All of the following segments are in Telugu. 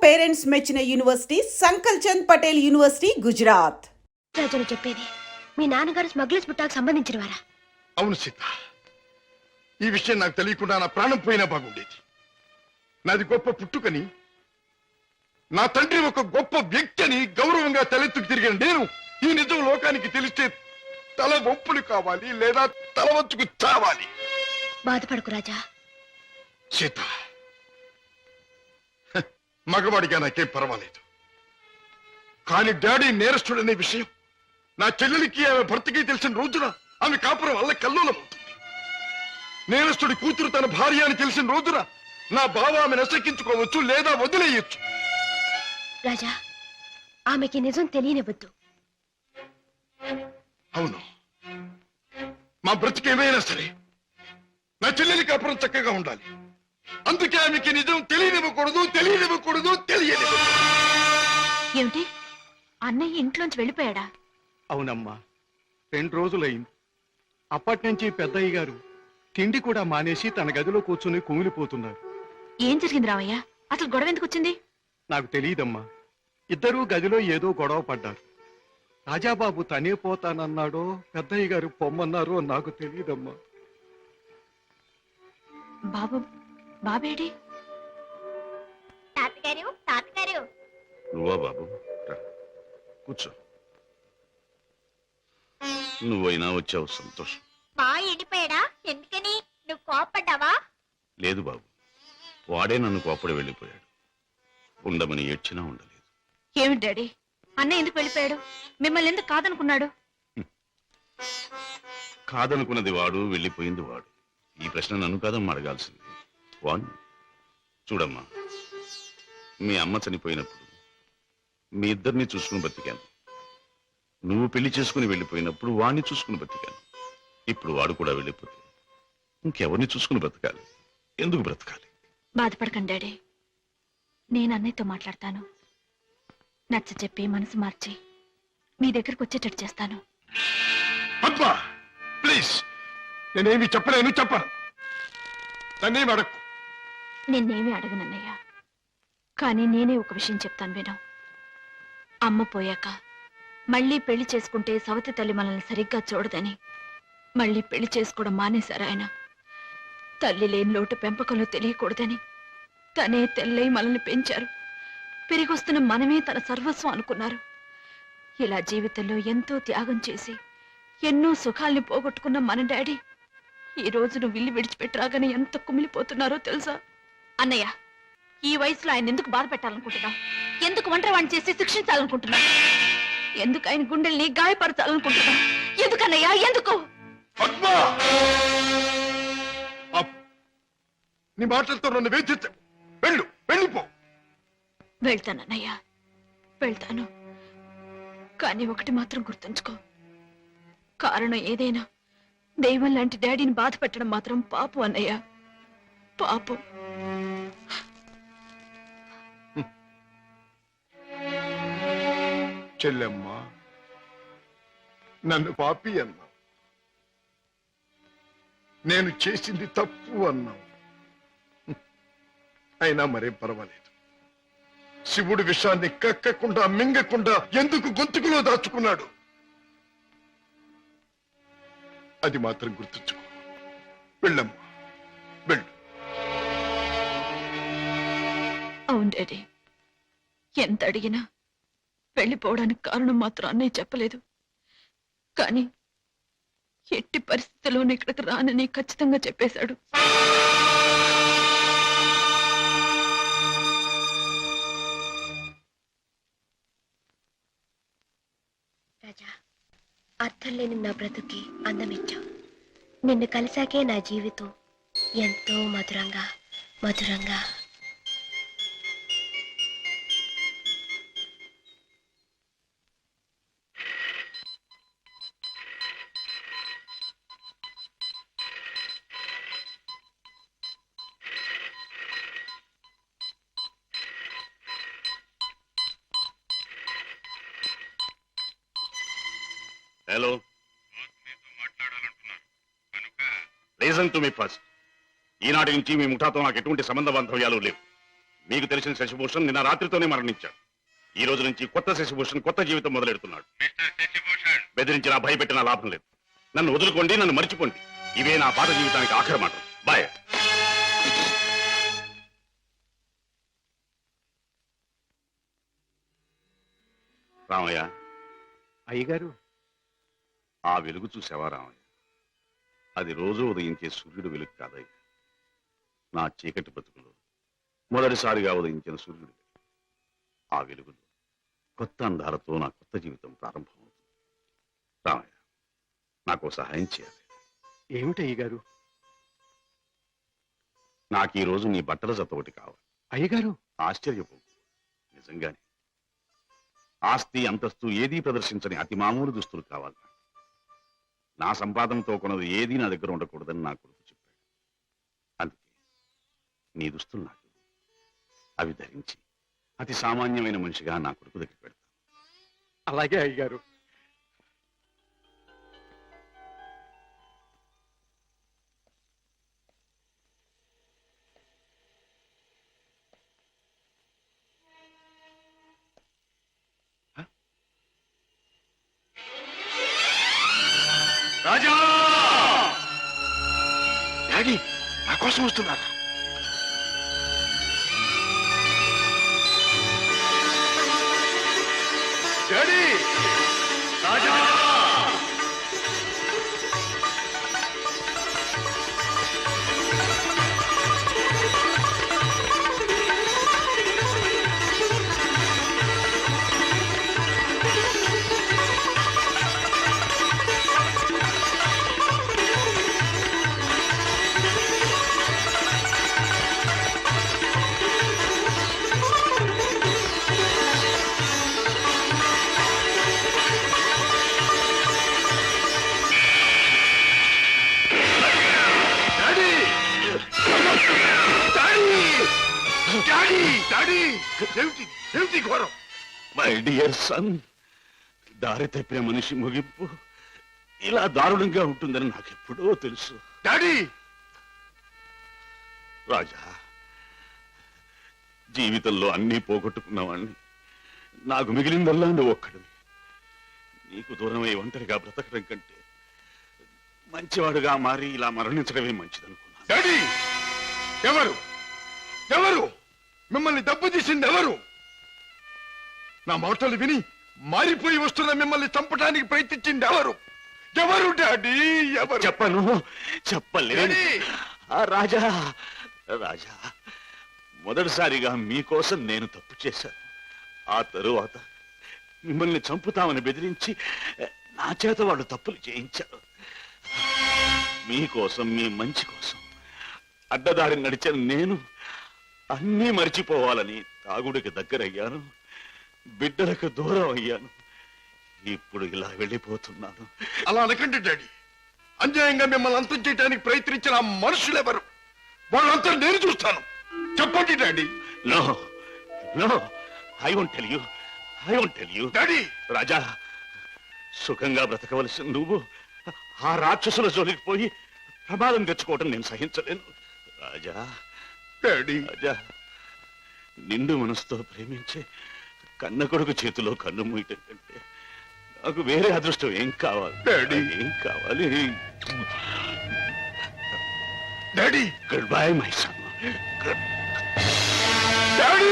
పేరెంట్స్ మెచ్చిన యూనివర్సిటీ సంకల్ చంద్ పటేల్ యూనివర్సిటీ గుజరాత్. రాజను చెప్పేది మీ నాన్నగారు స్మగ్లర్స్ ముఠాకు సంబంధించిన వారా? అవును సీత, ఈ విషయం నాకు తెలియకుండా నా ప్రాణం పోయినా బాగుండేది. నాది గొప్ప పుట్టుకని, నా తండ్రి ఒక గొప్ప వ్యక్తి అని గౌరవంగా తలెత్తుకు తిరిగిన నేను ఈ నిజం లోకానికి తెలిస్తే తల వంపులు కావాలి లేదా తల వంచుకు చావాలి. బాధపడకు రాజా. సీత, మగవాడిగా నాకేం పర్వాలేదు, కానీ డాడీ నేరస్తుడనే విషయం నా చెల్లెలికి ఆమె భర్తకి తెలిసిన రోజున ఆమె కాపురం వల్ల కల్లోలమవుతుంది. నేరస్తుడి కూతురు తన భార్య అని తెలిసిన రోజున నా బావ ఆమెను అసక్కించుకోవచ్చు లేదా వదిలేయచ్చు. రాజా, ఆమెకి నిజం తెలియనివ్వద్దు. అవును, మా బ్రతికేమైనా సరే నా చెల్లెలి కాపురం చక్కగా ఉండాలి. అందుకే ఆమెకి నిజం తెలియనివ్వకూడదు. ఏమిటి, అన్నయ్య ఇంట్లోంచి వెళ్ళిపోయాడా? అవునమ్మా, 2 రోజులైంది. అప్పటి నుంచి పెద్దయ్య గారు తిండి కూడా మానేసి తన గదిలో కూర్చుని కుమిలిపోతున్నారు. ఏం జరిగింది రావయ్య? అసలు గొడవ ఎందుకు వచ్చింది? నాకు తెలియదమ్మా. ఇద్దరూ గదిలో ఏదో గొడవ పడ్డారు. రాజాబాబు తనే పోతానన్నాడో పెద్దయ్య గారు పొమ్మన్నారో నాకు తెలియదమ్మా. బాబు, బాబేడి? తాతగారు నువ్వా బాబు? కూర్చో. నువ్వైనా వచ్చావు, సంతోషం. మా ఎండిపోయాడా? ఎందుకని? నువ్వు కోపడ్డావా? లేదు బాబు, వాడే నన్ను కోపడి వెళ్ళిపోయాడు. ఉండమని ఏడ్చినా ఉండలేదు. ఏమిటి డాడీ, అన్నయ్య ఎందుకు వెళ్ళిపోయాడు? మిమ్మల్ని ఎందుకు కాదనుకున్నాడు? కాదనుకున్నది వాడు, వెళ్ళిపోయింది వాడు. ఈ ప్రశ్న నన్ను కాదమ్మా అడగాల్సింది, వాణ్ణి. చూడమ్మా, మీ అమ్మ చనిపోయినప్పుడు మీ ఇద్దరిని చూసుకుని బతికాను. నువ్వు పెళ్లి చేసుకుని వెళ్ళిపోయినప్పుడు వాణ్ణి చూసుకుని బతికాను. ఇప్పుడు వాడు కూడా వెళ్ళిపోతే ఇంకెవరిని చూసుకుని బ్రతకాలి? ఎందుకు బ్రతకాలి? బాధపడకండి డాడీ, నేను అన్నయ్యతో మాట్లాడతాను. నచ్చ చెప్పి మనసు మార్చి మీ దగ్గరకు వచ్చేటట్టు చేస్తాను. అబ్బా ప్లీజ్, నేనేమి చెప్పలేను, చెప్పను. నన్నేమి అడక్కు. నిన్నేమీ అడగనన్నయ్య, కానీ నేనే ఒక విషయం చెప్తాను విను. అమ్మ పోయాక మళ్ళీ పెళ్లి చేసుకుంటే సవతి తల్లి మనల్ని సరిగ్గా చూడదని మళ్ళీ పెళ్లి చేసుకోవడం మానేశారు ఆయన. తల్లి లేని లోటు పెంపకంలో తెలియకూడదని తనే తెల్లై మనల్ని పెంచారు. పెరిగొస్తున్న మనమే తన సర్వస్వం అనుకున్నారు. ఇలా జీవితంలో ఎంతో త్యాగం చేసి ఎన్నో సుఖాల్ని పోగొట్టుకున్న మన డాడీ ఈ రోజు నువ్వు ఇల్లు విడిచిపెట్టరాగానే ఎంత కుమిలిపోతున్నారో తెలుసా? అన్నయ్య, ఈ వయసులో ఆయన ఎందుకు బాధ పెట్టాలనుకుంటున్నావు? ఎందుకు ఒంటరివాణ్ణి చేసి శిక్షించాలనుకుంటున్నావు? ఎందుకు ఆయన గుండెల్ని గాయపరచాలనుకుంటున్నావు? ఎందుకన్నయ్యా, ఎందుకు? నీ మాటలతో నన్ను వేధించు. వెళ్ళిపో. వెళ్తానన్నయ్యా, వెళ్తాను. కానీ ఒకటి మాత్రం గుర్తుంచుకో, కారణం ఏదైనా దైవం లాంటి డాడీని బాధ పెట్టడం మాత్రం పాపం అన్నయ్య, పాపం. చెల్లెమ్మ, నన్ను పాపి అన్నా, నేను చేసింది తప్పు అన్నావు. అయినా మరేం పర్వాలేదు. శివుడు విషాన్ని కక్కకుండా మింగకుండా ఎందుకు గొంతుకులో దాచుకున్నాడు? అది మాత్రం గుర్తుంచుకో. వెళ్ళమ్మా, వెళ్ళు. అవును డాడీ, ఎంత అడిగినా వెళ్ళిపోవడానికి కారణం మాత్రం అన్నయ్య చెప్పలేదు. కానీ ఎట్టి పరిస్థితుల్లోనూ ఇక్కడికి రానని ఖచ్చితంగా చెప్పేశాడు. రాజా, అర్థం లేని నా బ్రతుకి అందమిచ్చావు. నిన్ను కలిసాకే నా జీవితం ఎంతో మధురంగా మధురంగా. Hello, reason to me first. ఈనాటి నుంచి మీ ముఠాతో నాకు ఎటువంటి సంబంధ బాంధవ్యాలు లేవు. మీకు తెలిసిన శశిభూషణ్ నిన్న రాత్రితోనే మరణించాడు. ఈ రోజు నుంచి కొత్త శశిభూషణ్ కొత్త జీవితం మొదలెడుతున్నాడు. బెదిరించినా భయపెట్టినా లాభం లేదు. నన్ను వదులుకోండి, నన్ను మర్చిపోండి. ఇవే నా పాత జీవితానికి ఆఖరి మాట. బాయ్. రామయ్య, అయ్యగారు, ఆ వెలుగు చూసావా రామయ్య? అది రోజు ఉదయించే సూర్యుడు వెలుగు కాదయ్య. నా చీకటి బ్రతుకులో మొదటిసారిగా ఉదయించిన సూర్యుడు. ఆ వెలుగులో కొత్త అందాలతో నా కొత్త జీవితం ప్రారంభమవుతుంది. రామయ్య, నాకు సహాయం చేయాలి. ఏమిటి అయ్యగారు? నాకు ఈ రోజు నీ బట్టల జత ఒకటి కావాలి. అయ్యగారు, ఆశ్చర్యపోకు, నిజంగానే. ఆస్తి అంతస్తు ఏదీ ప్రదర్శించని అతి మామూలు దుస్తులు కావాలి నాకు. నా సంపాదనతో కొన్నది ఏదీ నా దగ్గర ఉండకూడదని నా కొడుకు చెప్పాడు. అందుకే నీ దుస్తులు నాకు అవి ధరించి అతి సామాన్యమైన మనిషిగా నా కొడుకు దగ్గర పెడతాను. అలాగే అయ్యగారు. రాజా! డాడీ నా కోసం వస్తున్నారా? డాడీ! రాజా! ఏమిటి ఘోరం? మై డియర్ సన్, దారి తప్పిన మనిషి ముగింపు ఇలా దారుణంగా ఉంటుందని నాకెప్పుడో తెలుసు. డాడీ! రాజా, జీవితంలో అన్నీ పోగొట్టుకున్నవాణ్ణి. నాకు మిగిలిందల్లా నువ్వు ఒక్కడివి. నీకు దూరమై ఒంటరిగా బ్రతకడం కంటే మంచివాడుగా మారి ఇలా మరణించడమే మంచిదనుకున్నాను. డాడీ! ఎవరు ఎవరు మిమ్మల్ని దెబ్బతీసింది? ఎవరు? నా మాటలు విని మారిపోయి వస్తున్న మిమ్మల్ని చంపడానికి ప్రయత్నించింది ఎవరు? ఎవరు డాడీ? ఎవరు? చెప్పను, చెప్పలేదు. డాడీ! రాజా, రాజా, మొదటిసారిగా మీకోసం నేను తప్పు చేశాను. ఆ తరువాత మిమ్మల్ని చంపుతామని బెదిరించి నా చేత వాళ్ళు తప్పులు చేయించారు. మీకోసం, మీ మంచి కోసం అడ్డదారి నడిచిన నేను అన్నీ మర్చిపోవాలని తాగుడికి దగ్గరయ్యాను, బిడ్డలకు దూరం అయ్యాను. ఇప్పుడు ఇలా వెళ్ళిపోతున్నాను. అలా అనకండి డాడీ. అన్యాయంగా మిమ్మల్ని అంతం చేయడానికి ప్రయత్నించిన ఆ మనుషులెవరు? వాళ్ళంతా నేను చూస్తాను. చెప్పండి daddy. No no, I won't tell you, I won't tell you. Daddy! Raja, సుఖంగా బ్రతకవలసిన నువ్వు ఆ రాక్షసుల జోలికి పోయి ప్రమాదం తెచ్చుకోవటం నేను సహించలేను. రాజా, డాడీ! రాజా, నిండు మనసుతో ప్రేమించే కన్న కొడుకు చేతిలో కన్ను మూయటం కంటే నాకు వేరే అదృష్టం ఏం కావాలి? డాడీ! ఏం కావాలి? Daddy! Good bye my son. Daddy!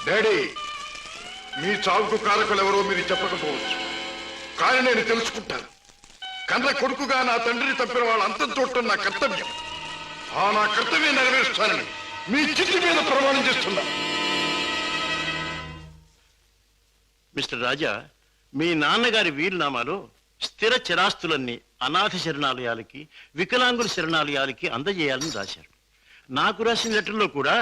Daddy, మీ చావుకు కారకులు ఎవరో మీరు చెప్పకపోవచ్చు, కానీ నేను తెలుసుకుంటాను. కన్న కొడుకుగా నా తండ్రిని తప్పిన వాళ్ళ అంతం చూడటం నా కర్తవ్యం. ఆ నా కర్తవ్యం నెరవేరుస్తానని మీ చిట్టి మీద ప్రమాణం చేస్తున్నాను. మిస్టర్ రాజా, మీ నాన్నగారి వీలునామాలో స్థిర చిరాస్తులన్నీ అనాథ శరణాలయాలకి, వికలాంగుల శరణాలయాలకి అందజేయాలని రాశారు. నాకు రాసిన లెటర్లో కూడా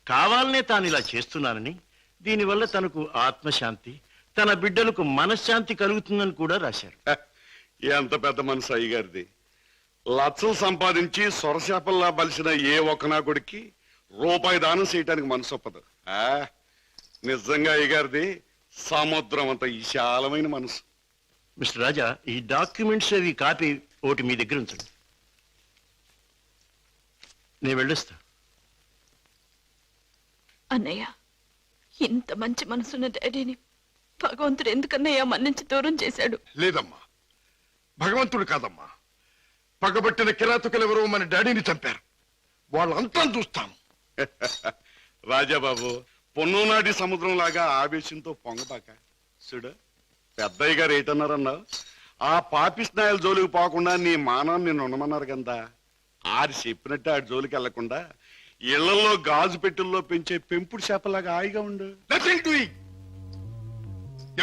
కావాలనే తాను ఇలా చేస్తున్నానని, దీనివల్ల తనకు ఆత్మశాంతి, తన బిడ్డలకు మనశ్శాంతి కలుగుతుందని కూడా రాశారు. హ, ఎంత పెద్ద మనసు అయ్యగారిది. లక్షలు సంపాదించి సొరచేపల్లా బలిసిన ఏ ఒక్క నా కొడుక్కి రూపాయి దానం చేయటానికి మనసు ఒప్పదు. నిజంగా అయ్యగారిది సముద్రం అంత విశాలమైన మనసు. మిస్టర్ రాజా, ఈ డాక్యుమెంట్స్ అవి కాపీ ఒకటి మీ దగ్గర ఉంచండి. నేను వెళ్ళొస్తా. అన్నయ్య, ఇంత మంచి మనసున్న డాడీని భగవంతుడు ఎందుకన్నయ్య మన్నించి దూరం చేశాడు? లేదమ్మా, భగవంతుడు కాదమ్మా, పగబట్టిన కిరాతకులెవరో మన డాడీని చంపారు. వాళ్ళంతా చూస్తాను. రాజాబాబు, పొన్నునాటి సముద్రం లాగా ఆవేశంతో పొంగబాక. చూడు, పెద్దయ్య గారు ఏటన్నారన్నావు? ఆ పాపిస్నాయాల జోలికి పోకుండా నీ మానాన్ని నిన్ను ఉండమన్నారు కదా. ఆడి చెప్పినట్టు ఆడి జోలికి వెళ్లకుండా ఇళ్లలో గాజు పెట్టెల్లో పెంచే పెంపుడు చేపలాగా హాయిగా ఉండు. Nothing to eat.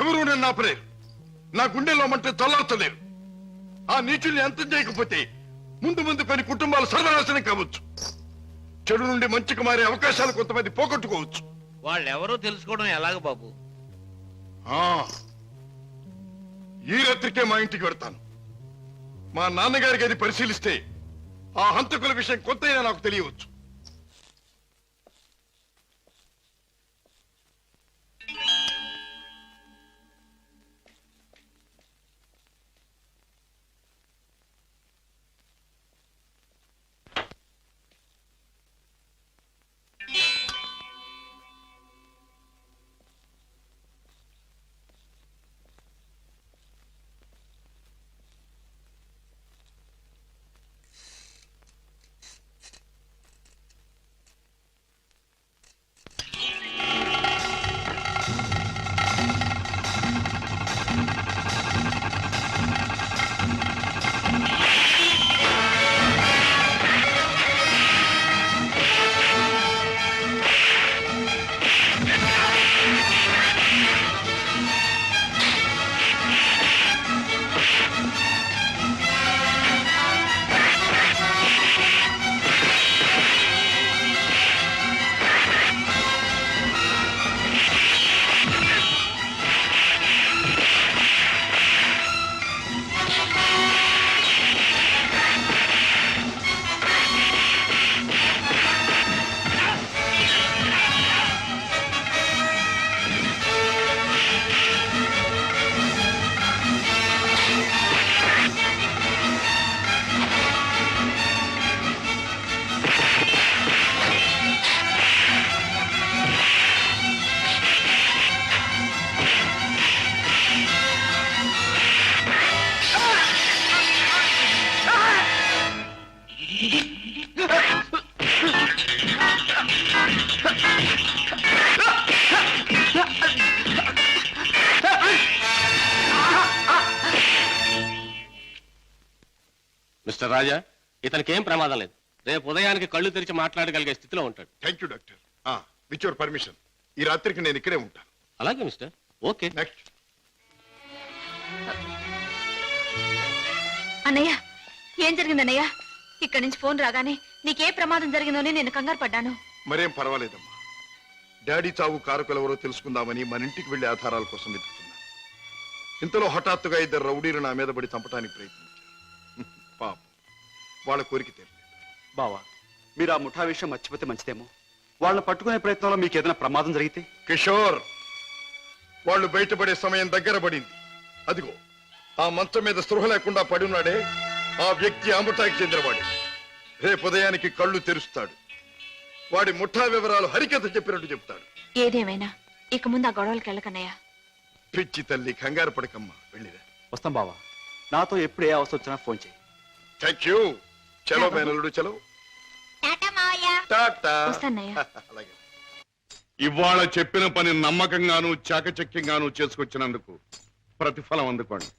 ఎవరు నన్ను ఆపలేరు. నా గుండెలో మంటే చల్లార్చలేరు. ఆ నీచుల్ని అంతం చేయకపోతే ముందు ముందు పని కుటుంబాలు సర్వనాశనం కావచ్చు. చెడు నుండి మంచికి మారే అవకాశాలు కొంతమంది పోగొట్టుకోవచ్చు. వాళ్ళెవరో తెలుసుకోవడం ఎలాగ బాబు? ఆ, ఈ రాత్రికే మా ఇంటికి వెడతాను. మా నాన్నగారికి అది పరిశీలిస్తే ఆ హంతకుల విషయం కొంతైనా నాకు తెలియవచ్చు. మిస్టర్ రాజా, ఇతనికి ఏం ప్రమాదం లేదు. రేపు ఉదయానికి కళ్ళు తెరిచి మాట్లాడగలిగే స్థితిలో ఉంటాడు. Thank you doctor. With your permission ఈ రాత్రికి నేను ఇక్కడే ఉంటాను. అలాగే మిస్టర్. ఓకే. నెక్స్ట్. అన్నయ్య, ఏం జరిగిందన్నయ్య? ఇక్కడి నుంచి ఫోన్ రాగానే నీకే ప్రమాదం జరిగిందోనే నేను కంగారు పడ్డాను. మరేం పర్వాలేదమ్మా. డాడీ చావు కారకులెవరో తెలుసుకుందామని మన ఇంటికి వెళ్లే ఆధారాల కోసం వెతుకుతున్నాను. ఇంతలో హఠాత్తుగా ఇద్దరు రౌడీలు నా మీద పడి చంపడానికి ప్రయత్నించారు. పాపం, వాళ్ళ కోరిక తీరలేదు. బావా, మీరు ఆ ముఠా విషయం మర్చిపోతే మంచిదేమో. వాళ్ళని పట్టుకునే ప్రయత్నంలో మీకు ఏదైనా ప్రమాదం జరిగితే? కిషోర్, వాళ్ళు బయటపడే సమయం దగ్గర పడింది. అదిగో ఆ మంచం మీద స్పృహ లేకుండా పడి ఉన్నాడే, ఆ వ్యక్తి ఆ ముఠాకి చెందినవాడు. రేపు ఉదయానికి కళ్ళు తెరుస్తాడు. వాడి ముఠా వివరాలు హరికథ చెప్పినట్టు చెప్తాడు. ఏదేమైనా ఇక ముందు ఆ గొడవలకి వెళ్ళకన్నయ్య. పిచ్చి తల్లి, కంగారు పడకమ్మా, వెళ్ళిరా. వస్తాం బావా. నాతో ఎప్పుడు ఏ అవసరం వచ్చినా ఫోన్ చేయి. Thank you. చలో మేనల్లుడు, చలో. టాటా మావయ్య. టాటా. వస్తానయ్య. అలాగే. ఇవాళ చెప్పిన పని నమ్మకంగాను చాకచక్యంగాను చేసుకొచ్చినందుకు ప్రతిఫలం అందుకోండి.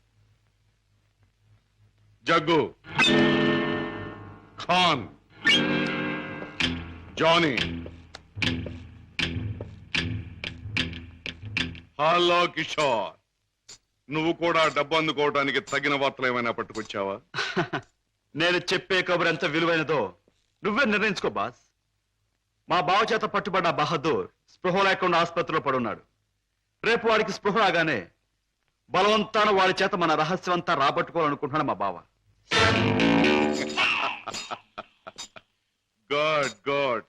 జగ్గు, ఖాన్, జానీ, హలో కిషోర్, నువ్వు కూడా డబ్బు అందుకోవడానికి తగిన వార్తలు ఏమైనా పట్టుకొచ్చావా? నేను చెప్పే కబురు ఎంత విలువైనదో నువ్వే నిర్ణయించుకో బాస్. మా బావ చేత పట్టుబడ్డ బహదూర్ స్పృహ లేకుండా ఆసుపత్రిలో పడున్నాడు. రేపు వాడికి స్పృహ రాగానే బలవంతాన వాడి చేత మన రహస్యం అంతా రాబట్టుకోవాలనుకుంటున్నాడు మా బావ. గుడ్ గుడ్,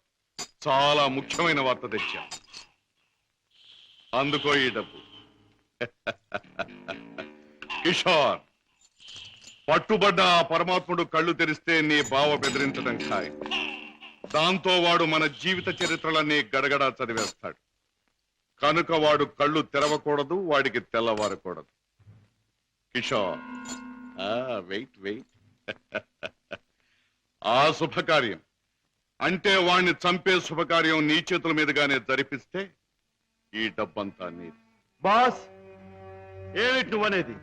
చాలా ముఖ్యమైన వార్త తెచ్చాం. అందుకో ఈ డబ్బు. కిషోర్, పట్టుబడ్డ ఆ పరమాత్ముడు కళ్ళు తెరిస్తే నీ బావ బెదిరించడం ఖాయం. దాంతో వాడు మన జీవిత చరిత్రలన్నీ గడగడా చదివేస్తాడు. కనుక వాడు కళ్ళు తెరవకూడదు, వాడికి తెల్లవారకూడదు. Kishore, wait wait. ఆ శుభకార్యం అంటే వాణ్ణి చంపే శుభకార్యం నీ చేతుల మీదుగానే జరిపిస్తే ఈ డబ్బంతా నీది. బాస్, ఏమిటి నువ్వనేది?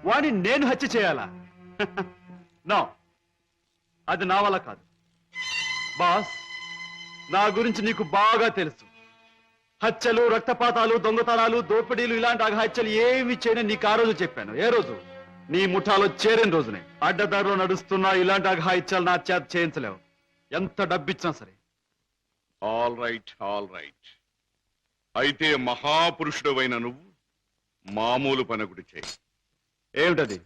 వాడిని నేను హత్య చేయాలా? నో, అది నా వల్ల కాదు. బాస్, నా గురించి నీకు బాగా తెలుసు. హత్యలు, రక్తపాతాలు, దొంగతనాలు, దోపిడీలు ఇలాంటి అఘాత్యలు ఏమి చేయని నీకు ఆ రోజు చెప్పాను. ఏ రోజు? నీ ముఠాలో చేరిన రోజునే. అడ్డదారిలో నడుస్తున్నా ఇలాంటి అఘాయిత్యాలు నా చేత చేయించలేవు, ఎంత డబ్బిచ్చినా సరే. All right, all right. అయితే మహాపురుషుడు అయిన నువ్వు మామూలు పని ఒకటి చేయి. ఏమిటది?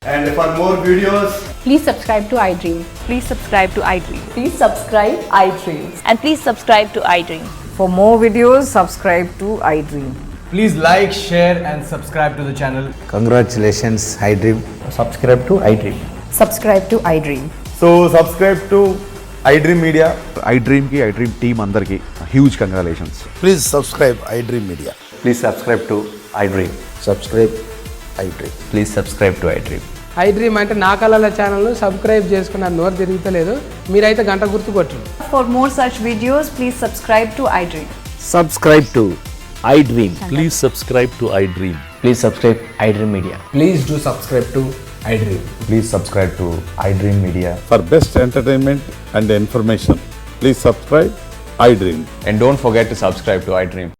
And for more videos, Please subscribe to iDream. Please subscribe to iDream. Please subscribe iDream. And please subscribe to iDream. For more videos, subscribe to iDream. please like, share, and subscribe to the channel. Congratulations, iDream. Subscribe to iDream. Subscribe to iDream. So subscribe to iDream Media. iDream ki iDream team andarki huge congratulations. Please subscribe iDream Media. Please subscribe to iDream. Subscribe iDream. Please subscribe to iDream. iDream అంటే నా కళల ఛానల్ను సబ్స్క్రైబ్ చేసుకున్న నోరు తిరుగుతలేదు. మీరైతే గంట గుర్తు కొట్టండి. For more such videos, please subscribe to iDream. Subscribe to iDream. Please subscribe to iDream. Please subscribe iDream Media. Please do subscribe to iDream. Please subscribe to iDream Media. For best entertainment and information, please subscribe iDream. And don't forget to subscribe to iDream.